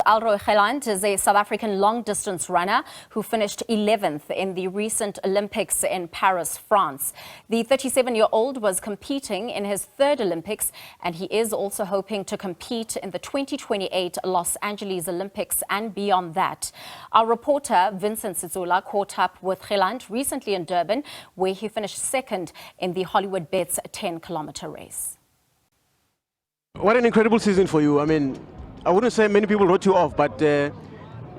Elroy Gelant is a South African long-distance runner who finished 11th in the recent Olympics in Paris, France. The 37-year-old was competing in his third Olympics, and he is also hoping to compete in the 2028 Los Angeles Olympics and beyond that. Our reporter, Vincent Sitsula, caught up with Gelant recently in Durban, where he finished second in the Hollywood Bets 10-kilometer race. What an incredible season for you. I mean, I wouldn't say many people wrote you off, but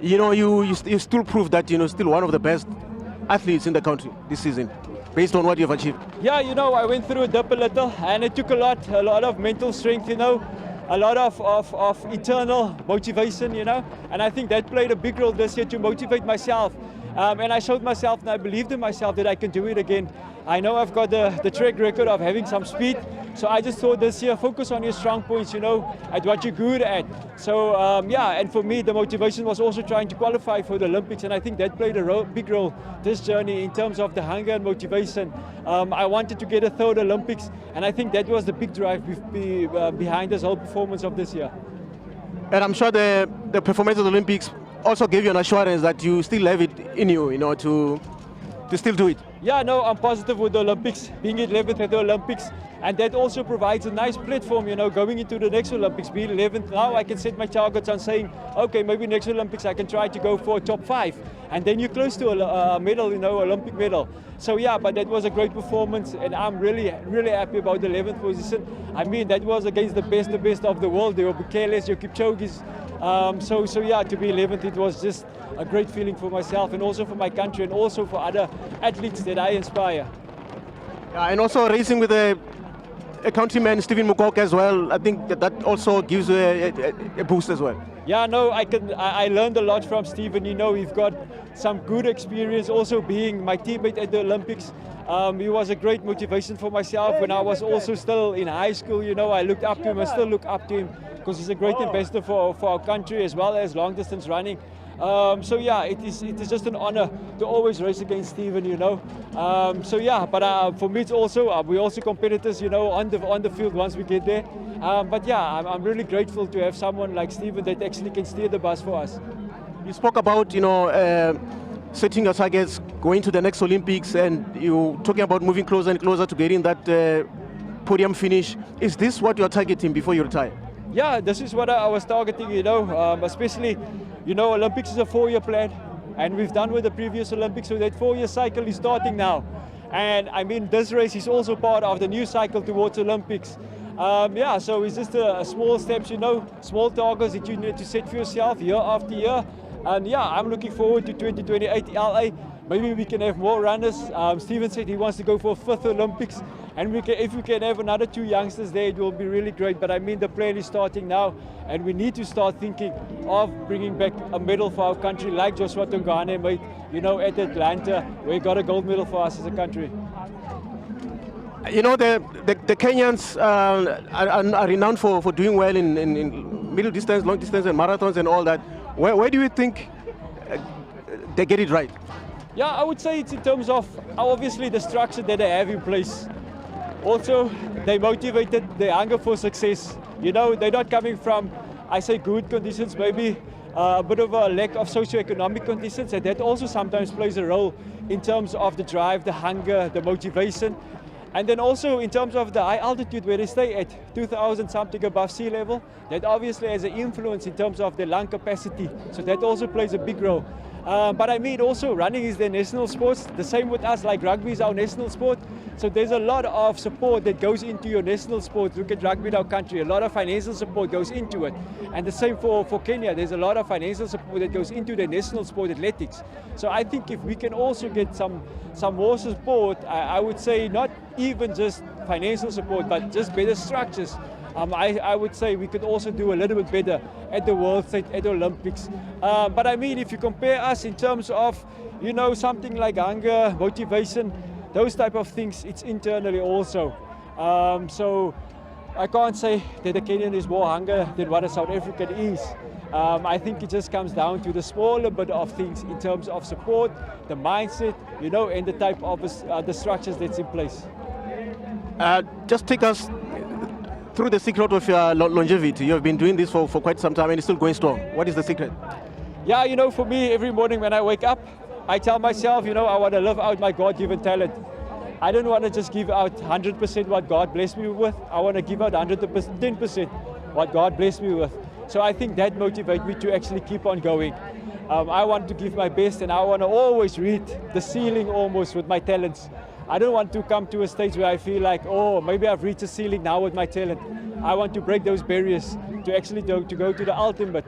you still prove that still one of the best athletes in the country this season, based on what you've achieved. Yeah, I went through a dip a little, and it took a lot of mental strength, a lot of internal motivation, and I think that played a big role this year to motivate myself. And I showed myself, and I believed in myself that I can do it again. I know I've got the track record of having some speed, so I just thought this year, focus on your strong points, at what you're good at. So, and for me, the motivation was also trying to qualify for the Olympics, and I think that played a big role this journey in terms of the hunger and motivation. I wanted to get a third Olympics, and I think that was the big drive behind this whole performance of this year. And I'm sure the performance of the Olympics also gave you an assurance that you still have it in you, to still do it. Yeah, no, I'm positive with the Olympics, being 11th at the Olympics, and that also provides a nice platform, going into the next Olympics, being 11th. Now I can set my targets on saying, okay, maybe next Olympics I can try to go for a top 5, and then you're close to a medal, Olympic medal. So yeah, but that was a great performance, and I'm really, really happy about the 11th position. I mean, that was against the best of the world. There were Bukeles, your Kipchoge's. So yeah, to be 11th, it was just a great feeling for myself and also for my country and also for other athletes that I inspire. Yeah, and also racing with a countryman, Stephen Mukok, as well. I think that also gives you a boost as well. Yeah, no, I learned a lot from Stephen. He's got some good experience also being my teammate at the Olympics. He was a great motivation for myself when I was also still in high school. I looked up to him, I still look up to him because he's a great ambassador for our country as well as long distance running. So yeah, it is just an honor to always race against Stephen, So yeah, but for me it's also, we're also competitors, on the field once we get there. But yeah, I'm really grateful to have someone like Stephen that actually can steer the bus for us. You spoke about, setting your targets, going to the next Olympics, and you talking about moving closer and closer to getting that podium finish. Is this what you're targeting before you retire? Yeah, this is what I was targeting, especially, Olympics is a 4-year plan, and we've done with the previous Olympics, so that 4-year cycle is starting now. And I mean, this race is also part of the new cycle towards Olympics. Yeah, so it's just a small steps, small targets that you need to set for yourself year after year. And yeah, I'm looking forward to 2028 LA. Maybe we can have more runners. Stephen said he wants to go for a 5th Olympics. And if we can have another 2 youngsters there, it will be really great. But I mean, the plan is starting now. And we need to start thinking of bringing back a medal for our country, like Joshua Tongane made, at Atlanta, where he got a gold medal for us as a country. The Kenyans are renowned for doing well in middle distance, long distance, and marathons and all that. Where do you think they get it right? Yeah, I would say it's in terms of obviously the structure that they have in place. Also, they motivated the hunger for success. They're not coming from, I say, good conditions, maybe a bit of a lack of socioeconomic conditions, and that also sometimes plays a role in terms of the drive, the hunger, the motivation. And then also in terms of the high altitude where they stay at 2,000 something above sea level, that obviously has an influence in terms of the lung capacity. So that also plays a big role. But I mean also running is their national sport. The same with us, like rugby is our national sport. So there's a lot of support that goes into your national sport. Look at rugby in our country, a lot of financial support goes into it. And the same for Kenya, there's a lot of financial support that goes into their national sport athletics. So I think if we can also get some more support, I would say not even just financial support, but just better structures. I would say we could also do a little bit better at the World Stage, at the Olympics. But I mean, if you compare us in terms of, something like hunger, motivation, those type of things, it's internally also. So I can't say that the Kenyan is more hunger than what a South African is. I think it just comes down to the smaller bit of things in terms of support, the mindset, and the type of the structures that's in place. Just take us through the secret of your longevity. You have been doing this for quite some time and you're still going strong. What is the secret? Yeah, you know, for me, every morning when I wake up, I tell myself, you know, I want to live out my God-given talent. I don't want to just give out 100% what God blessed me with. I want to give out 110% what God blessed me with. So I think that motivates me to actually keep on going. I want to give my best, and I want to always reach the ceiling almost with my talents. I don't want to come to a stage where I feel like, oh, maybe I've reached the ceiling now with my talent. I want to break those barriers to actually to go to the ultimate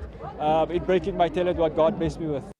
in breaking my talent, what God blessed me with.